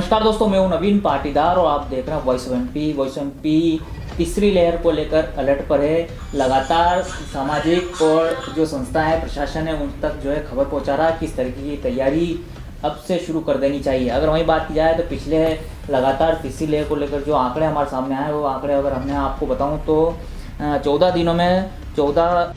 नमस्कार दोस्तों, मैं हूं नवीन पाटीदार और आप देख रहे हैं voice of MP. Voice of MP तीसरी लहर को लेकर अलर्ट पर है। लगातार सामाजिक और जो संस्था है, प्रशासन है, उन तक जो है खबर पहुंचा रहा है किस तरीके की तैयारी अब से शुरू कर देनी चाहिए। अगर वही बात की जाए तो पिछले लगातार तीसरी लहर को लेकर जो आंकड़े हमारे सामने आए, वो आंकड़े अगर हमने आपको बताऊँ तो 14 दिनों में 14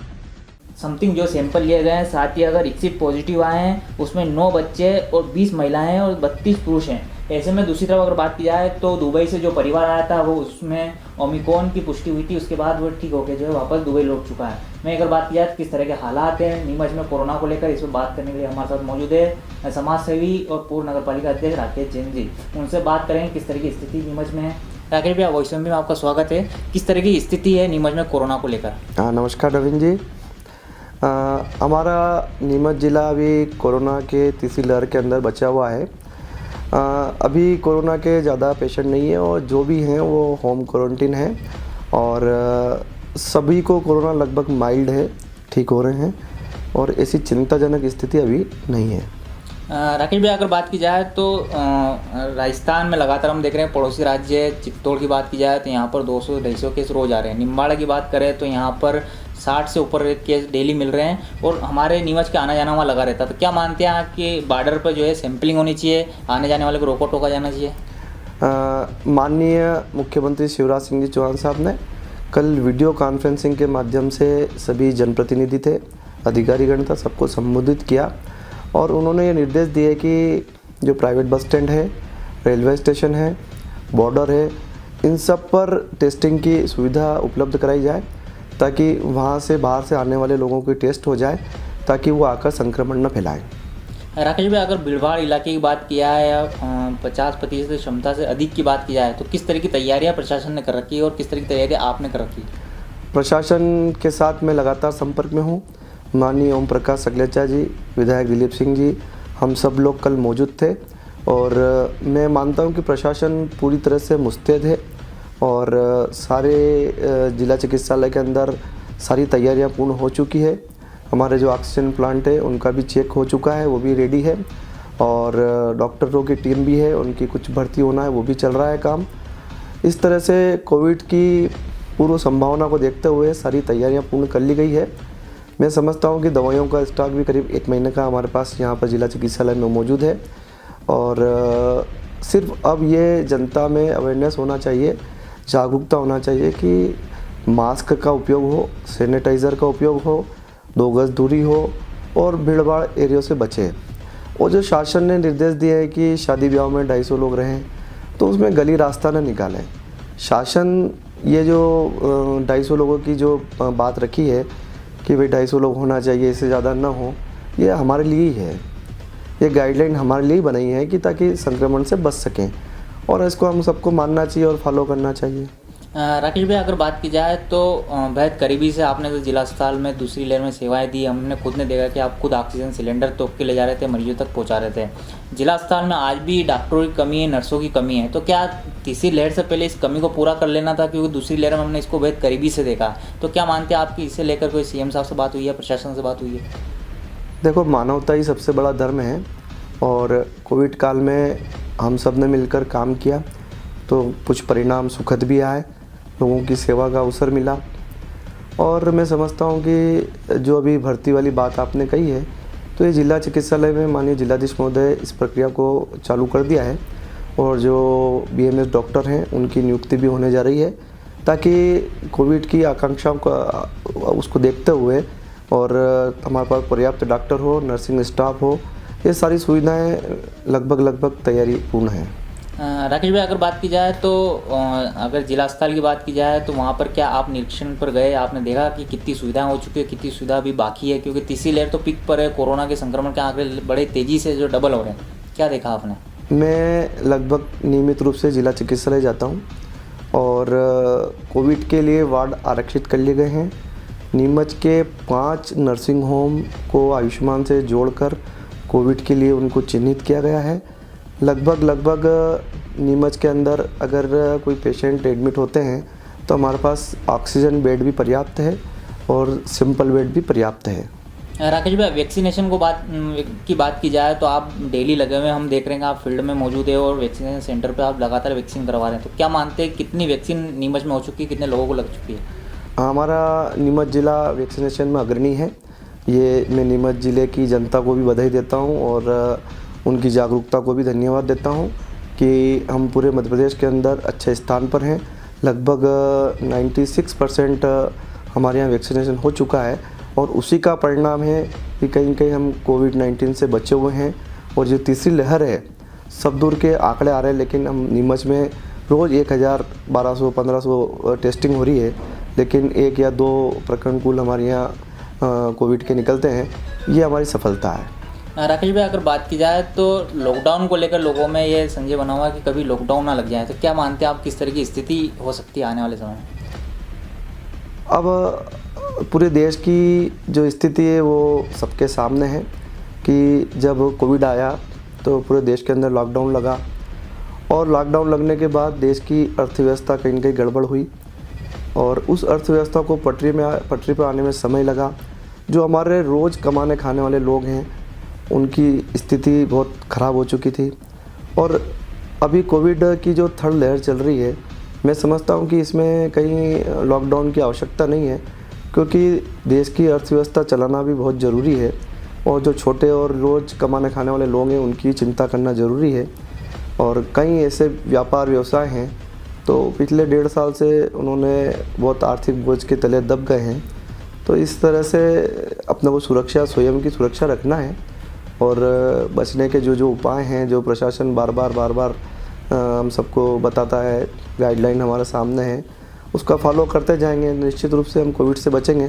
समथिंग जो सैंपल लिए गए हैं, साथ ही अगर एग्जिट पॉजिटिव आए हैं उसमें 9 बच्चे और 20 महिलाएं हैं और 32 पुरुष हैं। ऐसे में दूसरी तरफ अगर बात की जाए तो दुबई से जो परिवार आया था वो उसमें ओमिक्रॉन की पुष्टि हुई थी, उसके बाद वो ठीक होकर जो है वापस दुबई लौट चुका है। मैं अगर बात की जाए तो किस तरह के हालात हैं नीमच में कोरोना को लेकर, इस पर बात करने के लिए हमारे साथ मौजूद है समाज सेवी और पूर्व नगर पालिका अध्यक्ष राकेश जैन जी। उनसे बात करेंगे किस तरह की स्थिति नीमच में है। राकेश भैया, वॉइस में आपका स्वागत है। किस तरह की स्थिति है नीमच में कोरोना को लेकर? नमस्कार नवीन जी। हमारा नीमच ज़िला अभी कोरोना के तीसरी लहर के अंदर बचा हुआ है। अभी कोरोना के ज़्यादा पेशेंट नहीं है और जो भी हैं वो होम क्वारंटीन है और सभी को कोरोना लगभग माइल्ड है, ठीक हो रहे हैं और ऐसी चिंताजनक स्थिति अभी नहीं है। राकेश भैया, अगर बात की जाए तो राजस्थान में लगातार हम देख रहे हैं, पड़ोसी राज्य चित्तौड़ की बात की जाए तो यहाँ पर 200-250 केस रोज आ रहे हैं। निम्बाड़ा की बात करें तो यहाँ पर 60 से ऊपर केस डेली मिल रहे हैं और हमारे नीमच के आना जाना वहाँ लगा रहता है। तो क्या मानते हैं कि बॉर्डर पर जो है सैंपलिंग होनी चाहिए, आने जाने वाले को रोका टोका जाना चाहिए? माननीय मुख्यमंत्री शिवराज सिंह जी चौहान साहब ने कल वीडियो कॉन्फ्रेंसिंग के माध्यम से सभी जनप्रतिनिधि थे, अधिकारीगण था, सबको संबोधित किया और उन्होंने ये निर्देश दिए कि जो प्राइवेट बस स्टैंड है, रेलवे स्टेशन है, बॉर्डर है, इन सब पर टेस्टिंग की सुविधा उपलब्ध कराई जाए ताकि वहाँ से बाहर से आने वाले लोगों की टेस्ट हो जाए ताकि वो आकर संक्रमण न फैलाएं। राकेश भाई, अगर भीड़भाड़ इलाके की बात किया है या 50% क्षमता से अधिक की बात की जाए तो किस तरह की तैयारियां प्रशासन ने कर रखी है और किस तरह की तैयारियां आपने कर रखी है? प्रशासन के साथ मैं लगातार संपर्क में हूँ। माननीय ओम प्रकाश सगलेचा जी, विधायक दिलीप सिंह जी, हम सब लोग कल मौजूद थे और मैं मानता हूँ कि प्रशासन पूरी तरह से मुस्तैद है और सारे जिला चिकित्सालय के अंदर सारी तैयारियां पूर्ण हो चुकी है। हमारे जो ऑक्सीजन प्लांट है उनका भी चेक हो चुका है, वो भी रेडी है और डॉक्टरों की टीम भी है, उनकी कुछ भर्ती होना है, वो भी चल रहा है काम। इस तरह से कोविड की पूर्व संभावना को देखते हुए सारी तैयारियां पूर्ण कर ली गई है। मैं समझता हूं कि दवाइयों का स्टॉक भी करीब 1 महीने का हमारे पास यहाँ पर जिला चिकित्सालय में मौजूद है और सिर्फ अब ये जनता में अवेयरनेस होना चाहिए, जागरूकता होना चाहिए कि मास्क का उपयोग हो, सैनिटाइज़र का उपयोग हो, 2 गज दूरी हो और भीड़भाड़ एरिया से बचे। और जो शासन ने निर्देश दिए है कि शादी ब्याह में 250 लोग रहें तो उसमें गली रास्ता न निकालें। शासन ये जो 250 लोगों की जो बात रखी है कि भाई 250 लोग होना चाहिए, इससे ज़्यादा ना हो, ये हमारे लिए ही है। ये गाइडलाइन हमारे लिए बनाई है कि ताकि संक्रमण से बच सकें और इसको हम सबको मानना चाहिए और फॉलो करना चाहिए। राकेश भाई, अगर बात की जाए तो बेहद करीबी से आपने तो जिला अस्पताल में दूसरी लहर में सेवाएं दी। हमने खुद ने देखा कि आप खुद ऑक्सीजन सिलेंडर तोप के ले जा रहे थे, मरीजों तक पहुंचा रहे थे। जिला अस्पताल में आज भी डॉक्टरों की कमी है, नर्सों की कमी है, तो क्या तीसरी लहर से पहले इस कमी को पूरा कर लेना था? क्योंकि दूसरी लहर में हमने इसको बेहद करीबी से देखा। तो क्या मानते हैं आपकी इसे लेकर कोई CM साहब से बात हुई है, प्रशासन से बात हुई है? देखो, मानवता ही सबसे बड़ा धर्म है और कोविड काल में हम सब ने मिलकर काम किया तो कुछ परिणाम सुखद भी आए, लोगों की सेवा का अवसर मिला और मैं समझता हूँ कि जो अभी भर्ती वाली बात आपने कही है तो ये जिला चिकित्सालय में माननीय जिलाधीश महोदय इस प्रक्रिया को चालू कर दिया है और जो BMS डॉक्टर हैं उनकी नियुक्ति भी होने जा रही है ताकि कोविड की आकांक्षाओं का उसको देखते हुए और हमारे पास पर्याप्त डॉक्टर हो, नर्सिंग स्टाफ हो, ये सारी सुविधाएं लगभग तैयारी पूर्ण है। राकेश भाई, अगर बात की जाए तो अगर जिला अस्पताल की बात की जाए तो वहाँ पर क्या आप निरीक्षण पर गए, आपने देखा कि कितनी सुविधाएं हो चुकी है, कितनी सुविधा अभी बाकी है? क्योंकि तीसरी लहर तो पीक पर है, कोरोना के संक्रमण के आंकड़े बड़े तेज़ी से जो डबल हो रहे हैं, क्या देखा आपने? मैं लगभग नियमित रूप से जिला चिकित्सालय जाता हूँ और कोविड के लिए वार्ड आरक्षित कर लिए गए हैं। नीमच के 5 नर्सिंग होम को आयुष्मान से जोड़कर कोविड के लिए उनको चिन्हित किया गया है। लगभग नीमच के अंदर अगर कोई पेशेंट एडमिट होते हैं तो हमारे पास ऑक्सीजन बेड भी पर्याप्त है और सिंपल बेड भी पर्याप्त है। राकेश भाई, वैक्सीनेशन की बात की जाए तो आप डेली लगे हुए हैं, हम देख रहे हैं कि आप फील्ड में मौजूद है और वैक्सीनेशन सेंटर पे आप लगातार वैक्सीन करवा रहे हैं, तो क्या मानते हैं कितनी वैक्सीन नीमच में हो चुकी है, कितने लोगों को लग चुकी है? हमारा नीमच ज़िला वैक्सीनेशन में अग्रणी है। ये मैं नीमच ज़िले की जनता को भी बधाई देता हूँ और उनकी जागरूकता को भी धन्यवाद देता हूँ कि हम पूरे मध्य प्रदेश के अंदर अच्छे स्थान पर हैं। लगभग 96% हमारे यहाँ वैक्सीनेशन हो चुका है और उसी का परिणाम है कि कहीं कहीं हम कोविड-19 से बचे हुए हैं। और जो तीसरी लहर है, सब दूर के आंकड़े आ रहे हैं, लेकिन हम नीमच में रोज़ 1000, 1200, 1500 टेस्टिंग हो रही है, लेकिन 1 या 2 प्रकरण कुल हमारे यहाँ कोविड के निकलते हैं। ये हमारी सफलता है। राकेश भाई, अगर बात की जाए तो लॉकडाउन को लेकर लोगों में ये संजय बना हुआ कि कभी लॉकडाउन ना लग जाए, तो क्या मानते हैं आप किस तरह की स्थिति हो सकती है आने वाले समय में? अब पूरे देश की जो स्थिति है वो सबके सामने है कि जब कोविड आया तो पूरे देश के अंदर लॉकडाउन लगा और लॉकडाउन लगने के बाद देश की अर्थव्यवस्था कहीं न कहीं गड़बड़ हुई और उस अर्थव्यवस्था को पटरी पर आने में समय लगा। जो हमारे रोज़ कमाने खाने वाले लोग हैं उनकी स्थिति बहुत ख़राब हो चुकी थी और अभी कोविड की जो थर्ड लहर चल रही है, मैं समझता हूँ कि इसमें कहीं लॉकडाउन की आवश्यकता नहीं है, क्योंकि देश की अर्थव्यवस्था चलाना भी बहुत ज़रूरी है और जो छोटे और रोज़ कमाने खाने वाले लोग हैं उनकी चिंता करना ज़रूरी है। और कई ऐसे व्यापार व्यवसाय हैं तो पिछले 1.5 साल से उन्होंने बहुत आर्थिक बोझ के तले दब गए हैं। तो इस तरह से अपने को स्वयं की सुरक्षा रखना है और बचने के जो उपाय हैं, जो प्रशासन बार बार हम सबको बताता है, गाइडलाइन हमारे सामने है, उसका फॉलो करते जाएंगे, निश्चित रूप से हम कोविड से बचेंगे।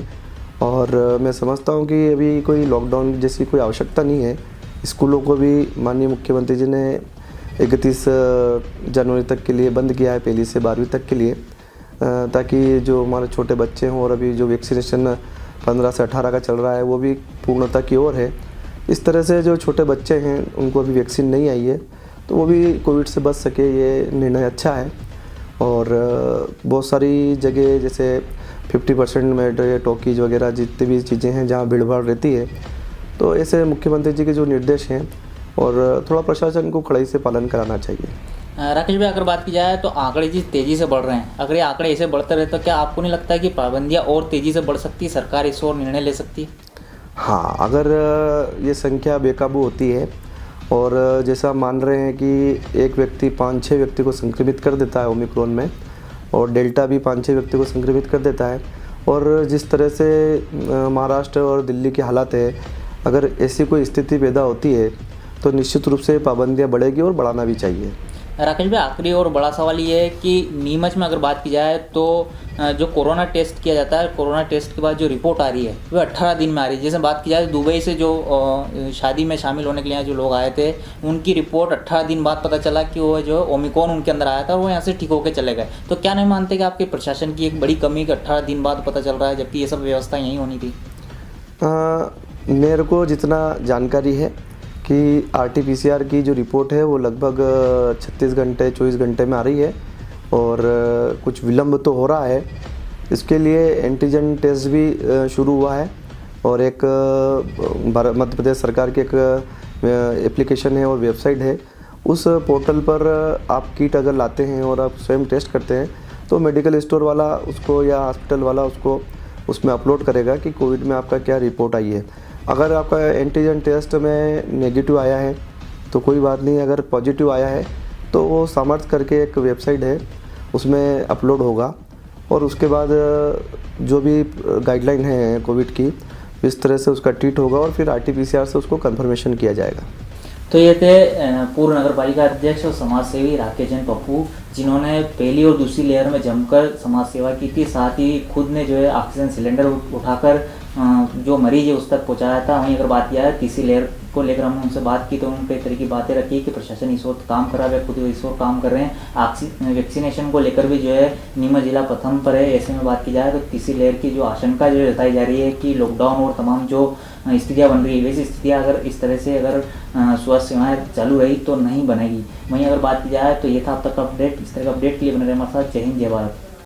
और मैं समझता हूँ कि अभी कोई लॉकडाउन जैसी कोई आवश्यकता नहीं है। स्कूलों को भी माननीय मुख्यमंत्री जी ने 31 जनवरी तक के लिए बंद किया है, 1 से 12वीं तक के लिए, ताकि जो हमारे छोटे बच्चे हों और अभी जो वैक्सीनेशन 15 से 18 का चल रहा है वो भी पूर्णता की ओर है। इस तरह से जो छोटे बच्चे हैं उनको अभी वैक्सीन नहीं आई है तो वो भी कोविड से बच सके, ये निर्णय अच्छा है। और बहुत सारी जगह जैसे 50% में टॉकीज वगैरह जितनी भी चीज़ें हैं जहाँ भीड़ भाड़ रहती है, तो ऐसे मुख्यमंत्री जी के जो निर्देश हैं और थोड़ा प्रशासन को कड़ाई से पालन कराना चाहिए। राकेश भाई, अगर बात की जाए तो आंकड़े जिस तेज़ी से बढ़ रहे हैं, अगर ये आंकड़े ऐसे बढ़ते रहे तो क्या आपको नहीं लगता है कि पाबंदियाँ और तेज़ी से बढ़ सकती है, सरकार इस ओर निर्णय ले सकती है? हाँ, अगर ये संख्या बेकाबू होती है और जैसा मान रहे हैं कि एक व्यक्ति 5-6 व्यक्ति को संक्रमित कर देता है ओमिक्रॉन में और डेल्टा भी 5-6 व्यक्ति को संक्रमित कर देता है, और जिस तरह से महाराष्ट्र और दिल्ली की हालात है, अगर ऐसी कोई स्थिति पैदा होती है तो निश्चित रूप से पाबंदियाँ बढ़ेगी और बढ़ाना भी चाहिए। राकेश भाई, आखिरी और बड़ा सवाल ये है कि नीमच में अगर बात की जाए तो जो कोरोना टेस्ट किया जाता है, कोरोना टेस्ट के बाद जो रिपोर्ट आ रही है वो 18 दिन में आ रही है। जैसे बात की जाए दुबई से जो शादी में शामिल होने के लिए जो लोग आए थे, उनकी रिपोर्ट 18 दिन बाद पता चला कि वो जो ओमिक्रॉन उनके अंदर आया था, वो यहाँ से ठीक होकर चले गए। तो क्या नहीं मानते कि आपके प्रशासन की एक बड़ी कमी कि 18 दिन बाद पता चल रहा है, जबकि ये सब व्यवस्था यहीं होनी थी? मेरे को जितना जानकारी है कि RT-PCR की जो रिपोर्ट है वो लगभग 36 घंटे 24 घंटे में आ रही है और कुछ विलम्ब तो हो रहा है। इसके लिए एंटीजन टेस्ट भी शुरू हुआ है और एक मध्य प्रदेश सरकार की एक एप्लीकेशन है और वेबसाइट है। उस पोर्टल पर आप किट अगर लाते हैं और आप स्वयं टेस्ट करते हैं तो मेडिकल स्टोर वाला उसको या हॉस्पिटल वाला उसको उसमें अपलोड करेगा कि कोविड में आपका क्या रिपोर्ट आई है। अगर आपका एंटीजन टेस्ट में नेगेटिव आया है तो कोई बात नहीं, अगर पॉजिटिव आया है तो वो सामर्थ्य करके एक वेबसाइट है उसमें अपलोड होगा और उसके बाद जो भी गाइडलाइन है कोविड की, इस तरह से उसका ट्रीट होगा और फिर RT-PCR से उसको कंफर्मेशन किया जाएगा। तो ये थे पूर्व नगर पालिका अध्यक्ष और समाज सेवी राकेश जैन पप्पू, जिन्होंने पहली और दूसरी लेयर में जमकर समाज सेवा की थी, साथ ही खुद ने जो है ऑक्सीजन सिलेंडर उठाकर जो मरीज है उस तक पहुंचाया था। वहीं अगर बात किया है तीसरी लेयर को लेकर हमने उनसे बात की तो उन्होंने कई तरह की बातें रखी कि प्रशासन इस वक्त काम कर रहा है, खुद इस वक्त काम कर रहे हैं। वैक्सीनेशन को लेकर भी जो है नीमच जिला प्रथम पर है। ऐसे में बात की जाए तो तीसरी लेयर की जो आशंका जो जताई जा रही है कि लॉकडाउन और तमाम जो स्थितियाँ बन रही है, वैसी स्थितियाँ अगर इस तरह से अगर स्वास्थ्य सेवाएँ चालू रही तो नहीं बनेगी। वहीं अगर बात की जाए तो ये था अब तक अपडेट। इस तरह का अपडेट के लिए बने रहे हमारे साथ। जय हिंद, जय भारत।